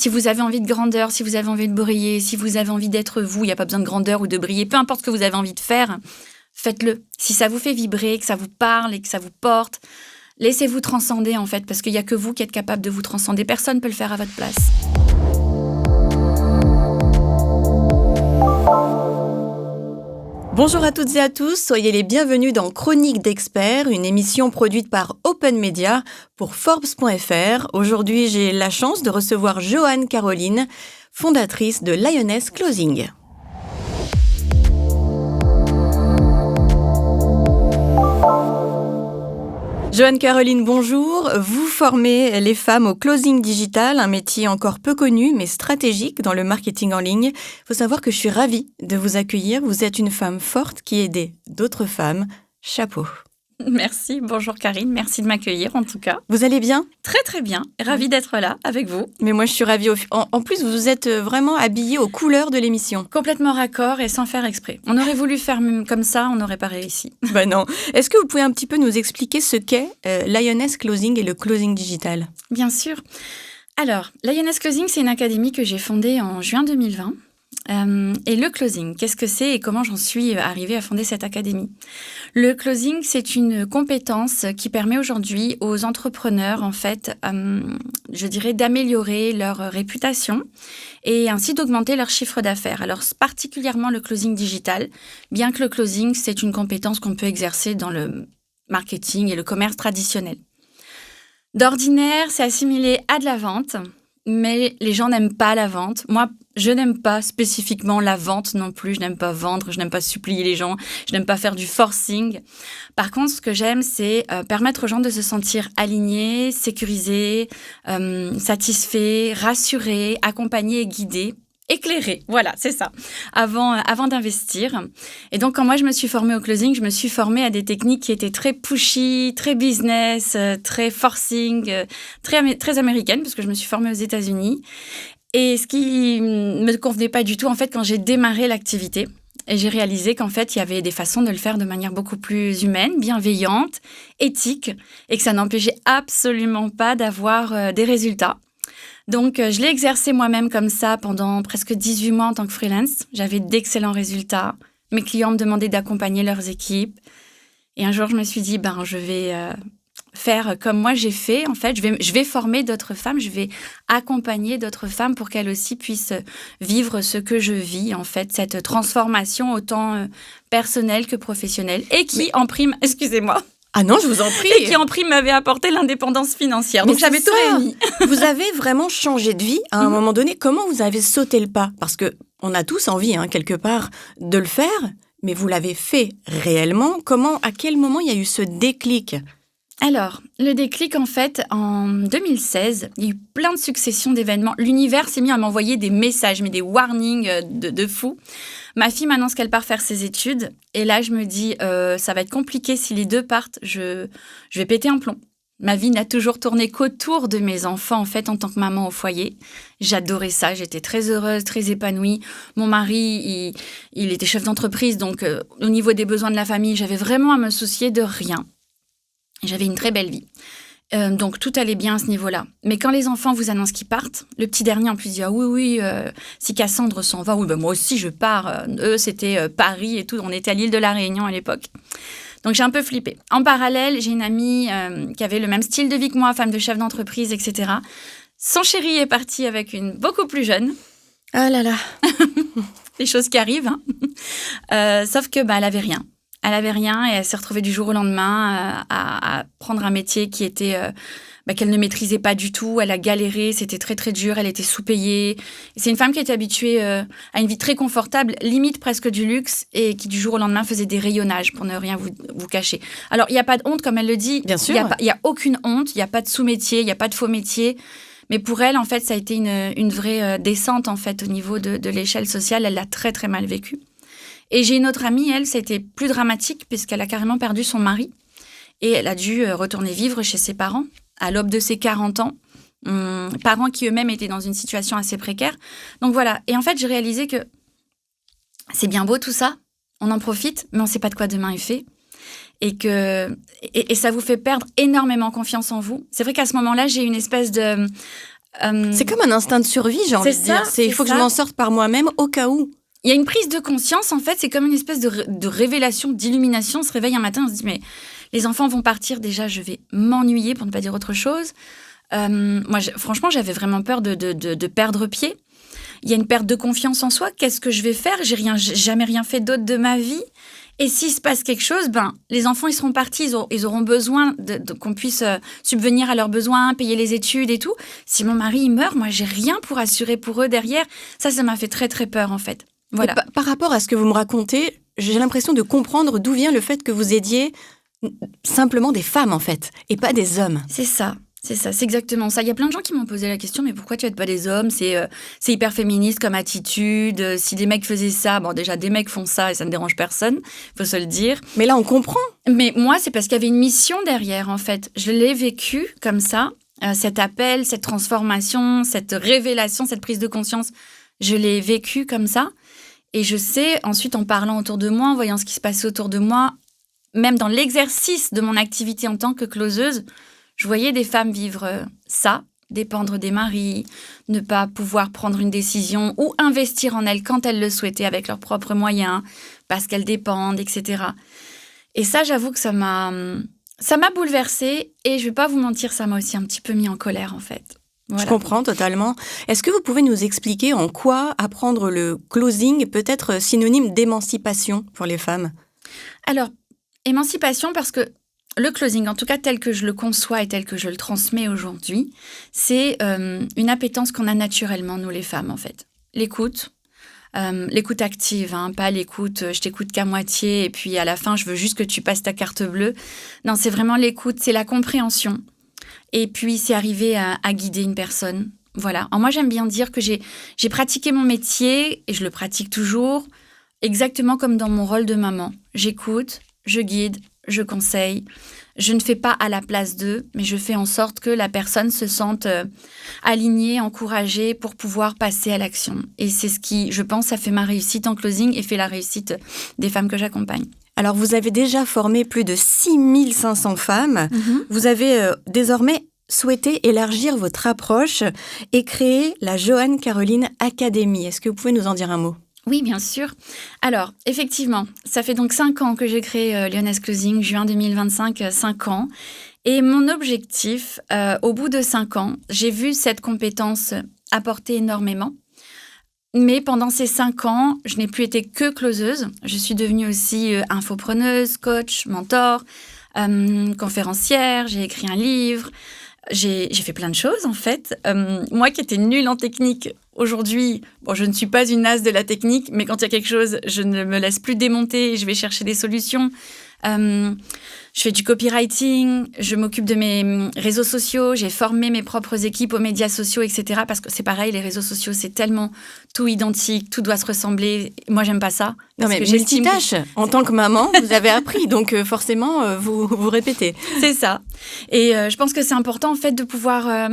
Si vous avez envie de grandeur, si vous avez envie de briller, si vous avez envie d'être vous, il n'y a pas besoin de grandeur ou de briller, peu importe ce que vous avez envie de faire, faites-le. Si ça vous fait vibrer, que ça vous parle et que ça vous porte, laissez-vous transcender en fait, parce qu'il n'y a que vous qui êtes capable de vous transcender. Personne ne peut le faire à votre place. Bonjour à toutes et à tous, soyez les bienvenus dans Chronique d'experts, une émission produite par Open Media pour Forbes.fr. Aujourd'hui, j'ai la chance de recevoir Joanne Caroline, fondatrice de Lioness Clothing. Joanne Caroline, bonjour. Vous formez les femmes au closing digital, un métier encore peu connu mais stratégique dans le marketing en ligne. Il faut savoir que je suis ravie de vous accueillir. Vous êtes une femme forte qui aide d'autres femmes. Chapeau. Merci, bonjour Karine, merci de m'accueillir en tout cas. Vous allez bien ? Très très bien, ravie d'être là avec vous. Mais moi je suis ravie. En plus, vous êtes vraiment habillée aux couleurs de l'émission. Complètement raccord et sans faire exprès. On aurait voulu faire comme ça, on n'aurait pas réussi. Ben non. Est-ce que vous pouvez un petit peu nous expliquer ce qu'est Lioness Clothing et le closing digital ? Bien sûr. Alors, Lioness Clothing, c'est une académie que j'ai fondée en juin 2020. Et le closing, qu'est-ce que c'est et comment j'en suis arrivée à fonder cette académie ? Le closing, c'est une compétence qui permet aujourd'hui aux entrepreneurs, en fait, je dirais, d'améliorer leur réputation et ainsi d'augmenter leur chiffre d'affaires. Alors, particulièrement le closing digital, bien que le closing, c'est une compétence qu'on peut exercer dans le marketing et le commerce traditionnel. D'ordinaire, c'est assimilé à de la vente, mais les gens n'aiment pas la vente. Moi, je n'aime pas spécifiquement la vente non plus. Je n'aime pas vendre, je n'aime pas supplier les gens, je n'aime pas faire du forcing. Par contre, ce que j'aime, c'est permettre aux gens de se sentir alignés, sécurisés, satisfaits, rassurés, accompagnés et guidés. Éclairé, voilà, c'est ça, avant d'investir. Et donc, quand moi, je me suis formée au closing, je me suis formée à des techniques qui étaient très pushy, très business, très forcing, très américaines, parce que je me suis formée aux États-Unis. Et ce qui ne me convenait pas du tout, en fait, quand j'ai démarré l'activité, et j'ai réalisé qu'en fait, il y avait des façons de le faire de manière beaucoup plus humaine, bienveillante, éthique, et que ça n'empêchait absolument pas d'avoir des résultats. Donc, je l'ai exercé moi-même comme ça pendant presque 18 mois en tant que freelance. J'avais d'excellents résultats. Mes clients me demandaient d'accompagner leurs équipes. Et un jour, je me suis dit, je vais faire comme moi j'ai fait. En fait, je vais former d'autres femmes, je vais accompagner d'autres femmes pour qu'elles aussi puissent vivre ce que je vis, en fait, cette transformation autant personnelle que professionnelle. Et qui, en prime, excusez-moi, ah non, je vous en prie. Et qui, en prime, m'avait apporté l'indépendance financière. Donc, j'avais tout réuni. Vous avez vraiment changé de vie à un moment donné. Comment vous avez sauté le pas ? Parce qu'on a tous envie, quelque part, de le faire, mais vous l'avez fait réellement. À quel moment il y a eu ce déclic ? Alors, le déclic, en fait, en 2016, il y a eu plein de successions d'événements. L'univers s'est mis à m'envoyer des messages, mais des warnings de fou. Ma fille m'annonce qu'elle part faire ses études. Et là, je me dis, ça va être compliqué si les deux partent. Je vais péter un plomb. Ma vie n'a toujours tourné qu'autour de mes enfants, en fait, en tant que maman au foyer. J'adorais ça, j'étais très heureuse, très épanouie. Mon mari, il était chef d'entreprise, donc au niveau des besoins de la famille, j'avais vraiment à me soucier de rien. J'avais une très belle vie. Donc, tout allait bien à ce niveau-là. Mais quand les enfants vous annoncent qu'ils partent, le petit dernier, en plus, dit « Ah oui, si Cassandre s'en va, oui, moi aussi, je pars. » Eux, c'était Paris et tout. On était à l'île de la Réunion à l'époque. Donc, j'ai un peu flippé. En parallèle, j'ai une amie qui avait le même style de vie que moi, femme de chef d'entreprise, etc. Son chéri est parti avec une beaucoup plus jeune. Ah là là. Les choses qui arrivent. Sauf que, elle avait rien. Elle avait rien et elle s'est retrouvée du jour au lendemain à prendre un métier qui était qu'elle ne maîtrisait pas du tout. Elle a galéré, c'était très très dur, elle était sous-payée. C'est une femme qui était habituée à une vie très confortable, limite presque du luxe, et qui du jour au lendemain faisait des rayonnages, pour ne rien vous cacher. Alors, il n'y a pas de honte, comme elle le dit. Bien sûr. Il n'y a aucune honte, il n'y a pas de sous-métier, il n'y a pas de faux métier. Mais pour elle, en fait, ça a été une vraie descente, en fait, au niveau de l'échelle sociale. Elle l'a très très mal vécu. Et j'ai une autre amie, elle, ça a été plus dramatique puisqu'elle a carrément perdu son mari. Et elle a dû retourner vivre chez ses parents à l'aube de ses 40 ans. Parents qui eux-mêmes étaient dans une situation assez précaire. Donc voilà. Et en fait, j'ai réalisé que c'est bien beau tout ça. On en profite, mais on ne sait pas de quoi demain est fait. Et ça vous fait perdre énormément confiance en vous. C'est vrai qu'à ce moment-là, j'ai une espèce de C'est comme un instinct de survie, j'ai envie de dire. Il faut que je m'en sorte par moi-même au cas où. Il y a une prise de conscience, en fait, c'est comme une espèce de révélation, d'illumination. On se réveille un matin, on se dit, mais les enfants vont partir, déjà, je vais m'ennuyer, pour ne pas dire autre chose. Moi, franchement, j'avais vraiment peur de perdre pied. Il y a une perte de confiance en soi. Qu'est-ce que je vais faire ? J'ai jamais rien fait d'autre de ma vie. Et s'il se passe quelque chose, les enfants, ils seront partis. Ils auront besoin qu'on puisse subvenir à leurs besoins, payer les études et tout. Si mon mari il meurt, moi, j'ai rien pour assurer pour eux derrière. Ça m'a fait très, très peur, en fait. Voilà. Par rapport à ce que vous me racontez, j'ai l'impression de comprendre d'où vient le fait que vous aidiez simplement des femmes, en fait, et pas des hommes. C'est ça, c'est exactement ça. Il y a plein de gens qui m'ont posé la question, mais pourquoi tu aides pas des hommes ? C'est hyper féministe comme attitude. Si des mecs faisaient ça, bon, déjà, des mecs font ça et ça ne dérange personne, faut se le dire. Mais là, on comprend. Mais moi, c'est parce qu'il y avait une mission derrière, en fait. Je l'ai vécu comme ça, cet appel, cette transformation, cette révélation, cette prise de conscience. Je l'ai vécu comme ça. Et je sais, ensuite, en parlant autour de moi, en voyant ce qui se passait autour de moi, même dans l'exercice de mon activité en tant que closeuse, je voyais des femmes vivre ça, dépendre des maris, ne pas pouvoir prendre une décision ou investir en elles quand elles le souhaitaient avec leurs propres moyens, parce qu'elles dépendent, etc. Et ça, j'avoue que ça m'a bouleversée et je ne vais pas vous mentir, ça m'a aussi un petit peu mis en colère, en fait. Voilà. Je comprends totalement. Est-ce que vous pouvez nous expliquer en quoi apprendre le closing peut être synonyme d'émancipation pour les femmes ? Alors, émancipation parce que le closing, en tout cas tel que je le conçois et tel que je le transmets aujourd'hui, c'est une appétence qu'on a naturellement, nous les femmes, en fait. L'écoute active, pas l'écoute je t'écoute qu'à moitié et puis à la fin, je veux juste que tu passes ta carte bleue. Non, c'est vraiment l'écoute, c'est la compréhension. Et puis, c'est arriver à guider une personne. Voilà. Alors moi, j'aime bien dire que j'ai pratiqué mon métier, et je le pratique toujours, exactement comme dans mon rôle de maman. J'écoute, je guide, je conseille. Je ne fais pas à la place d'eux, mais je fais en sorte que la personne se sente alignée, encouragée pour pouvoir passer à l'action. Et c'est ce qui, je pense, a fait ma réussite en closing et fait la réussite des femmes que j'accompagne. Alors, vous avez déjà formé plus de 6500 femmes. Vous avez désormais souhaité élargir votre approche et créer la Joanne Caroline Academy. Est-ce que vous pouvez nous en dire un mot ? Oui, bien sûr. Alors, effectivement, ça fait donc 5 ans que j'ai créé Lyonnaise Closing, juin 2025, 5 ans. Et mon objectif, au bout de 5 ans, j'ai vu cette compétence apporter énormément. Mais pendant ces 5 ans, je n'ai plus été que closeuse. Je suis devenue aussi infopreneuse, coach, mentor, conférencière. J'ai écrit un livre. J'ai fait plein de choses, en fait. Moi qui étais nulle en technique, aujourd'hui, je ne suis pas une as de la technique, mais quand il y a quelque chose, je ne me laisse plus démonter et je vais chercher des solutions. Je fais du copywriting, je m'occupe de mes réseaux sociaux, j'ai formé mes propres équipes aux médias sociaux, etc. Parce que c'est pareil, les réseaux sociaux, c'est tellement tout identique, tout doit se ressembler. Moi, j'aime pas ça. Non, mais multitâche. En tant que maman, vous avez appris, donc forcément, vous répétez. C'est ça. Et je pense que c'est important, en fait, de pouvoir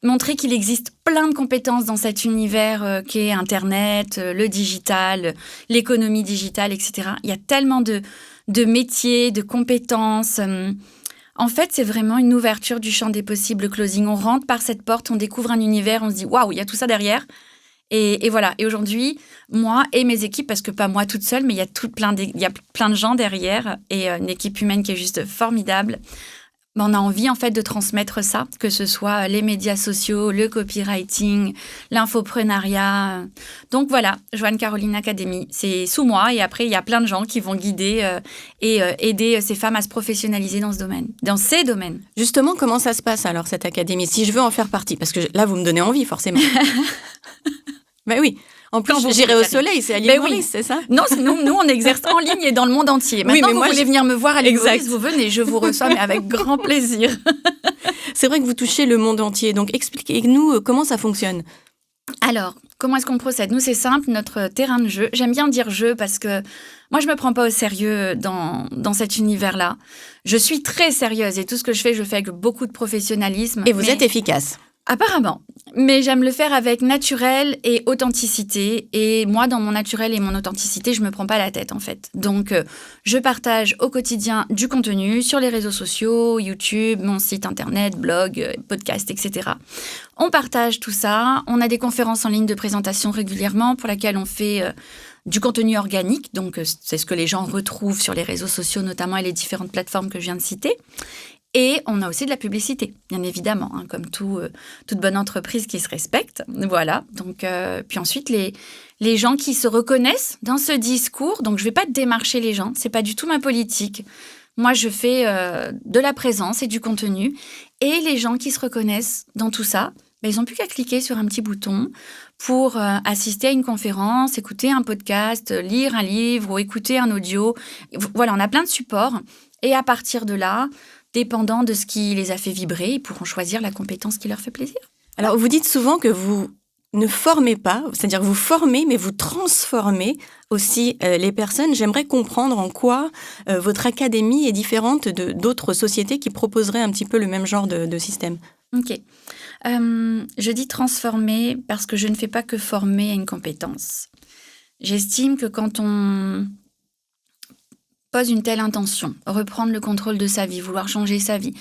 montrer qu'il existe plein de compétences dans cet univers qu'est Internet, le digital, l'économie digitale, etc. Il y a tellement de métiers, de compétences. En fait, c'est vraiment une ouverture du champ des possibles, le closing. On rentre par cette porte, on découvre un univers, on se dit « Waouh, il y a tout ça derrière ». Et voilà. Et aujourd'hui, moi et mes équipes, parce que pas moi toute seule, mais il y a plein de gens derrière et une équipe humaine qui est juste formidable. On a envie, en fait, de transmettre ça, que ce soit les médias sociaux, le copywriting, l'infoprenariat. Donc voilà, Joanne Caroline Academy, c'est sous moi. Et après, il y a plein de gens qui vont guider et aider ces femmes à se professionnaliser dans ces domaines. Justement, comment ça se passe alors, cette académie ? Si je veux en faire partie, parce que là, vous me donnez envie, forcément. Ben oui. En plus, j'irai au soleil, c'est à l'île Maurice, c'est ça ? Non, nous, on exerce en ligne et dans le monde entier. Maintenant, oui, vous voulez venir me voir à l'île Maurice, vous venez, je vous reçois, mais avec grand plaisir. C'est vrai que vous touchez le monde entier, donc expliquez-nous comment ça fonctionne. Alors, comment est-ce qu'on procède ? Nous, c'est simple, notre terrain de jeu. J'aime bien dire jeu parce que moi, je ne me prends pas au sérieux dans cet univers-là. Je suis très sérieuse et tout ce que je fais avec beaucoup de professionnalisme. Et vous êtes efficace. Apparemment. Mais j'aime le faire avec naturel et authenticité. Et moi, dans mon naturel et mon authenticité, je me prends pas la tête, en fait. Donc, je partage au quotidien du contenu sur les réseaux sociaux, YouTube, mon site internet, blog, podcast, etc. On partage tout ça. On a des conférences en ligne de présentation régulièrement pour lesquelles on fait du contenu organique. Donc, c'est ce que les gens retrouvent sur les réseaux sociaux, notamment, et les différentes plateformes que je viens de citer. Et on a aussi de la publicité, bien évidemment, hein, comme toute bonne entreprise qui se respecte. Voilà. Donc, puis ensuite, les gens qui se reconnaissent dans ce discours. Donc, je ne vais pas démarcher les gens. Ce n'est pas du tout ma politique. Moi, je fais de la présence et du contenu. Et les gens qui se reconnaissent dans tout ça, ils n'ont plus qu'à cliquer sur un petit bouton pour assister à une conférence, écouter un podcast, lire un livre ou écouter un audio. Voilà, on a plein de supports. Et à partir de là, dépendant de ce qui les a fait vibrer, ils pourront choisir la compétence qui leur fait plaisir. Alors, vous dites souvent que vous ne formez pas, c'est-à-dire que vous formez, mais vous transformez aussi les personnes. J'aimerais comprendre en quoi votre académie est différente d'autres sociétés qui proposeraient un petit peu le même genre de système. Ok. Je dis transformer parce que je ne fais pas que former à une compétence. J'estime que quand on pose une telle intention, reprendre le contrôle de sa vie, vouloir changer sa vie,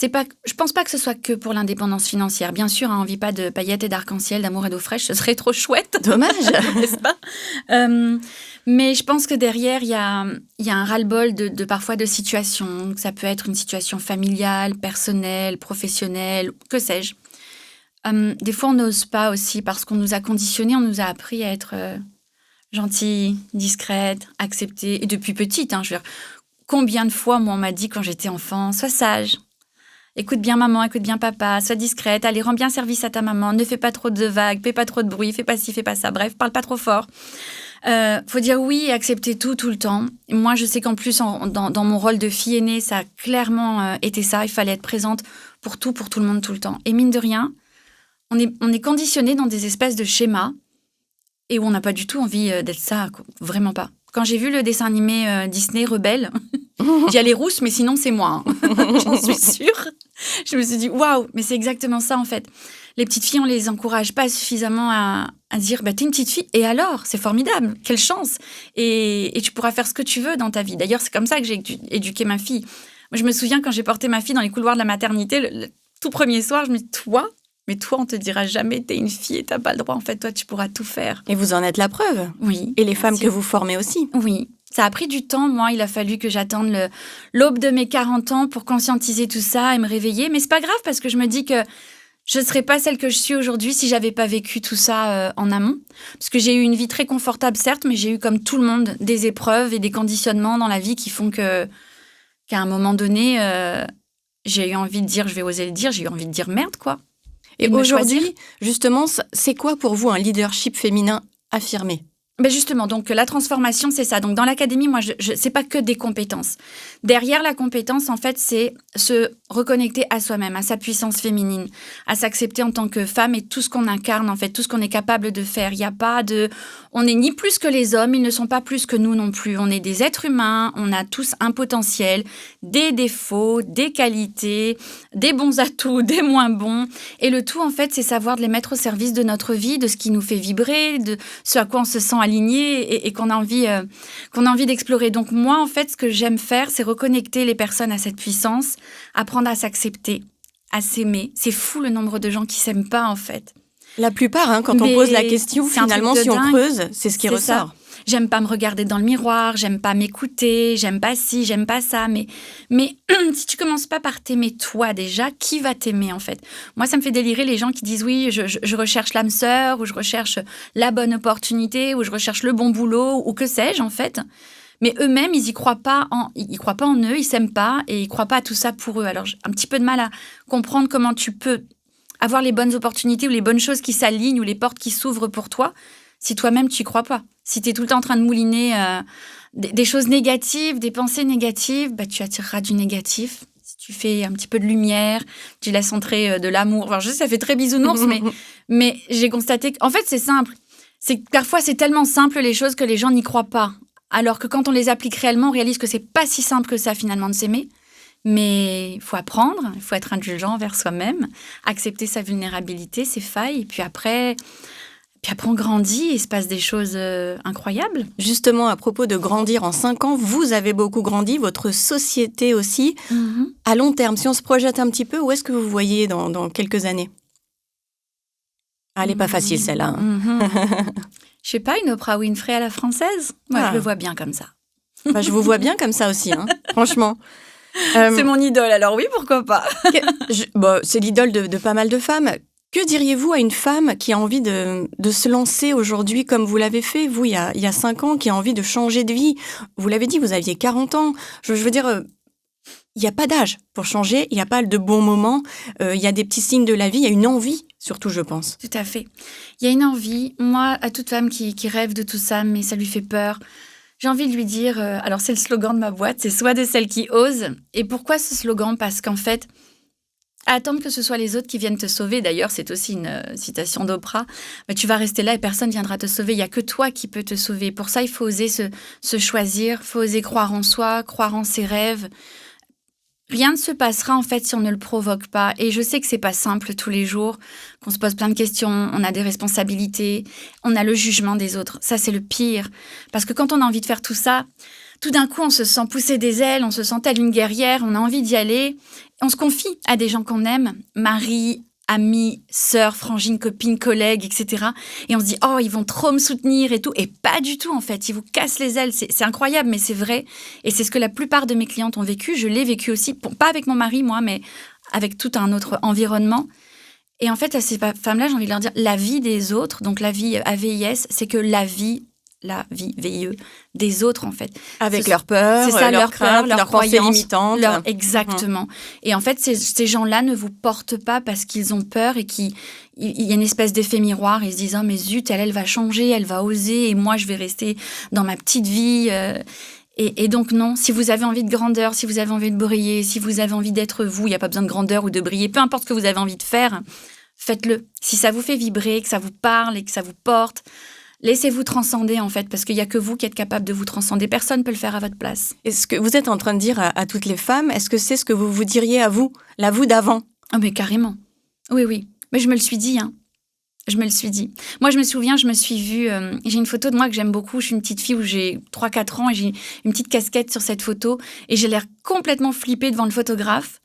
je pense pas que ce soit que pour l'indépendance financière. Bien sûr, on ne vit pas de paillettes et d'arc-en-ciel, d'amour et d'eau fraîche, ce serait trop chouette. Dommage. N'est-ce pas? Mais je pense que derrière, il y a un ras-le-bol de parfois de situations. Ça peut être une situation familiale, personnelle, professionnelle, que sais-je. Des fois, on n'ose pas aussi parce qu'on nous a conditionnés, on nous a appris à être gentille, discrète, acceptée. Et depuis petite, je veux dire, combien de fois, moi, on m'a dit quand j'étais enfant, sois sage, écoute bien maman, écoute bien papa, sois discrète, allez, rends bien service à ta maman, ne fais pas trop de vagues, fais pas trop de bruit, fais pas ci, fais pas ça, bref, parle pas trop fort. Faut dire oui et accepter tout le temps. Moi, je sais qu'en plus, dans mon rôle de fille aînée, ça a clairement été ça. Il fallait être présente pour tout le monde, tout le temps. Et mine de rien, on est conditionné dans des espèces de schémas et où on n'a pas du tout envie d'être ça, quoi. Vraiment pas. Quand j'ai vu le dessin animé Disney Rebelle, j'y allais rousse, mais sinon c'est moi. J'en suis sûre. Je me suis dit, waouh, mais c'est exactement ça en fait. Les petites filles, on les encourage pas suffisamment à dire, t'es une petite fille, et alors, c'est formidable, quelle chance. Et tu pourras faire ce que tu veux dans ta vie. D'ailleurs, c'est comme ça que j'ai éduqué ma fille. Moi, je me souviens quand j'ai porté ma fille dans les couloirs de la maternité, le tout premier soir, je me dis, toi, on te dira jamais, t'es une fille et t'as pas le droit. En fait, toi, tu pourras tout faire. Et vous en êtes la preuve. Oui. Et les femmes que vous formez aussi. Oui. Ça a pris du temps. Moi, il a fallu que j'attende l'aube de mes 40 ans pour conscientiser tout ça et me réveiller. Mais c'est pas grave parce que je me dis que je ne serais pas celle que je suis aujourd'hui si j'avais pas vécu tout ça en amont. Parce que j'ai eu une vie très confortable, certes, mais j'ai eu, comme tout le monde, des épreuves et des conditionnements dans la vie qui font qu'à un moment donné, j'ai eu envie de dire, je vais oser le dire, j'ai eu envie de dire merde, quoi. Et aujourd'hui, justement, c'est quoi pour vous un leadership féminin affirmé ? Justement, donc la transformation, c'est ça. Donc dans l'académie, moi, c'est pas que des compétences. Derrière la compétence, en fait, c'est se reconnecter à soi-même, à sa puissance féminine, à s'accepter en tant que femme et tout ce qu'on incarne, en fait, tout ce qu'on est capable de faire. Il n'y a pas on n'est ni plus que les hommes, ils ne sont pas plus que nous non plus. On est des êtres humains, on a tous un potentiel, des défauts, des qualités, des bons atouts, des moins bons. Et le tout, en fait, c'est savoir de les mettre au service de notre vie, de ce qui nous fait vibrer, de ce à quoi on se sent aligné et qu'on a envie d'explorer. Donc moi, en fait, ce que j'aime faire, c'est reconnecter les personnes à cette puissance, apprendre à s'accepter, à s'aimer. C'est fou le nombre de gens qui s'aiment pas, en fait. La plupart, quand on pose la question, finalement, si on creuse, c'est ce qui ressort. Ça. J'aime pas me regarder dans le miroir, j'aime pas m'écouter, j'aime pas ci, j'aime pas ça. Mais si tu commences pas par t'aimer toi déjà, qui va t'aimer en fait ? Moi, ça me fait délirer les gens qui disent oui, je recherche l'âme sœur, ou je recherche la bonne opportunité, ou je recherche le bon boulot, ou que sais-je en fait. Mais eux-mêmes, ils croient pas en eux, ils s'aiment pas et ils croient pas à tout ça pour eux. Alors j'ai un petit peu de mal à comprendre comment tu peux avoir les bonnes opportunités ou les bonnes choses qui s'alignent ou les portes qui s'ouvrent pour toi si toi-même tu y crois pas. Si tu es tout le temps en train de mouliner des choses négatives, des pensées négatives, tu attireras du négatif. Si tu fais un petit peu de lumière, tu laisses entrer de l'amour. Enfin, je sais, ça fait très bisounours, mais j'ai constaté qu'en fait, c'est simple. C'est que parfois, c'est tellement simple les choses que les gens n'y croient pas. Alors que quand on les applique réellement, on réalise que c'est pas si simple que ça finalement de s'aimer. Mais il faut apprendre, il faut être indulgent envers soi-même, accepter sa vulnérabilité, ses failles, et puis après on grandit et il se passe des choses incroyables. Justement, à propos de grandir en 5 ans, vous avez beaucoup grandi, votre société aussi. À long terme, si on se projette un petit peu, où est-ce que vous voyez dans quelques années ? Elle n'est pas facile, celle-là. Je sais pas, une Oprah Winfrey à la française ? Moi, je le vois bien comme ça. Je vous vois bien comme ça aussi, franchement. C'est mon idole, alors oui, pourquoi pas. C'est l'idole de pas mal de femmes. Que diriez-vous à une femme qui a envie de se lancer aujourd'hui comme vous l'avez fait, vous, il y a 5 ans, qui a envie de changer de vie ? Vous l'avez dit, vous aviez 40 ans. Je veux dire, il n'y a pas d'âge pour changer, il n'y a pas de bon moment, il y a des petits signes de la vie, il y a une envie, surtout, je pense. Tout à fait. Il y a une envie. Moi, à toute femme qui rêve de tout ça, mais ça lui fait peur, j'ai envie de lui dire, alors c'est le slogan de ma boîte, c'est « Sois de celle qui ose ». Et pourquoi ce slogan ? Parce qu'en fait, attendre que ce soit les autres qui viennent te sauver, d'ailleurs, c'est aussi une citation d'Oprah, tu vas rester là et personne ne viendra te sauver, il n'y a que toi qui peux te sauver. Pour ça, il faut oser se choisir, il faut oser croire en soi, croire en ses rêves. Rien ne se passera en fait si on ne le provoque pas. Et je sais que c'est pas simple tous les jours, qu'on se pose plein de questions, on a des responsabilités, on a le jugement des autres. Ça, c'est le pire. Parce que quand on a envie de faire tout ça, tout d'un coup, on se sent pousser des ailes, on se sent telle une guerrière, on a envie d'y aller. On se confie à des gens qu'on aime, mari, amis, sœurs, frangines, copines, collègues, etc. Et on se dit, oh, ils vont trop me soutenir et tout. Et pas du tout, en fait. Ils vous cassent les ailes. C'est incroyable, mais c'est vrai. Et c'est ce que la plupart de mes clientes ont vécu. Je l'ai vécu aussi, pas avec mon mari, moi, mais avec tout un autre environnement. Et en fait, à ces femmes-là, j'ai envie de leur dire, la vie des autres, donc la vie AVIS, c'est que la vie VIE, des autres, en fait. Avec leurs peurs, c'est ça, leurs craintes, leurs pensées limitantes. Exactement. Et en fait, ces gens-là ne vous portent pas parce qu'ils ont peur et il y a une espèce d'effet miroir. Ils se disent « Oh, mais zut, elle va changer, elle va oser et moi, je vais rester dans ma petite vie. » Et donc, non, si vous avez envie de grandeur, si vous avez envie de briller, si vous avez envie d'être vous, il n'y a pas besoin de grandeur ou de briller. Peu importe ce que vous avez envie de faire, faites-le. Si ça vous fait vibrer, que ça vous parle et que ça vous porte, laissez-vous transcender, en fait, parce qu'il n'y a que vous qui êtes capable de vous transcender. Personne ne peut le faire à votre place. Est-ce que vous êtes en train de dire à toutes les femmes, est-ce que c'est ce que vous vous diriez à vous, la vous d'avant ? Ah, mais carrément. Oui. Mais je me le suis dit, Je me le suis dit. Moi, je me souviens, je me suis vue... j'ai une photo de moi que j'aime beaucoup. Je suis une petite fille où j'ai 3-4 ans et j'ai une petite casquette sur cette photo. Et j'ai l'air complètement flippée devant le photographe.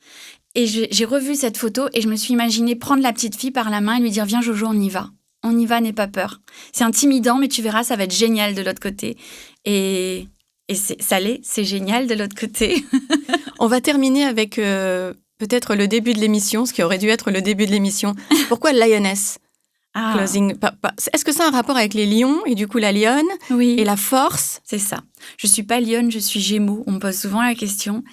Et j'ai revu cette photo et je me suis imaginée prendre la petite fille par la main et lui dire « Viens Jojo, on y va. On y va, n'aie pas peur. C'est intimidant, mais tu verras, ça va être génial de l'autre côté. » Et c'est génial de l'autre côté. On va terminer avec peut-être le début de l'émission, ce qui aurait dû être le début de l'émission. Pourquoi Lioness Closing. Est-ce que ça a un rapport avec les lions et du coup la lionne et la force ? C'est ça. Je suis pas lionne, je suis gémeaux. On me pose souvent la question.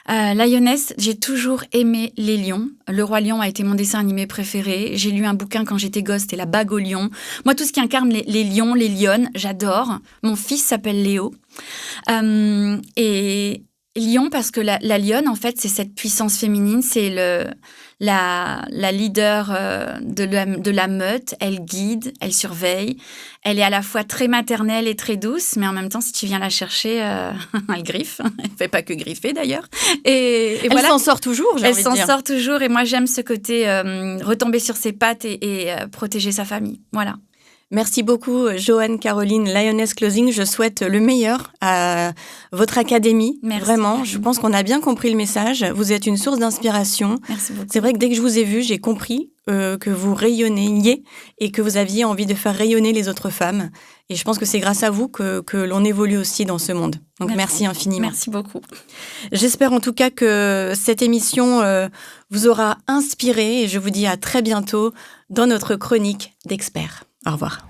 Lioness, j'ai toujours aimé les lions. Le Roi Lion a été mon dessin animé préféré. J'ai lu un bouquin quand j'étais gosse, c'était La Bague au lion. Moi, tout ce qui incarne les lions, les lionnes, j'adore. Mon fils s'appelle Léo. Et lion, parce que la lionne, en fait, c'est cette puissance féminine, c'est la leader de la meute. Elle guide, elle surveille. Elle est à la fois très maternelle et très douce, mais en même temps, si tu viens la chercher, elle griffe. Elle ne fait pas que griffer, d'ailleurs. Et elle s'en sort toujours, j'ai envie de dire. Elle s'en sort toujours, et moi, j'aime ce côté retomber sur ses pattes et protéger sa famille. Voilà. Merci beaucoup, Joanne Caroline, Lioness Closing. Je souhaite le meilleur à votre académie. Merci. Vraiment, je pense qu'on a bien compris le message. Vous êtes une source d'inspiration. Merci beaucoup. C'est vrai que dès que je vous ai vu, j'ai compris que vous rayonniez et que vous aviez envie de faire rayonner les autres femmes. Et je pense que c'est grâce à vous que l'on évolue aussi dans ce monde. Donc merci infiniment. Merci beaucoup. J'espère en tout cas que cette émission vous aura inspiré et je vous dis à très bientôt dans notre chronique d'experts. Au revoir.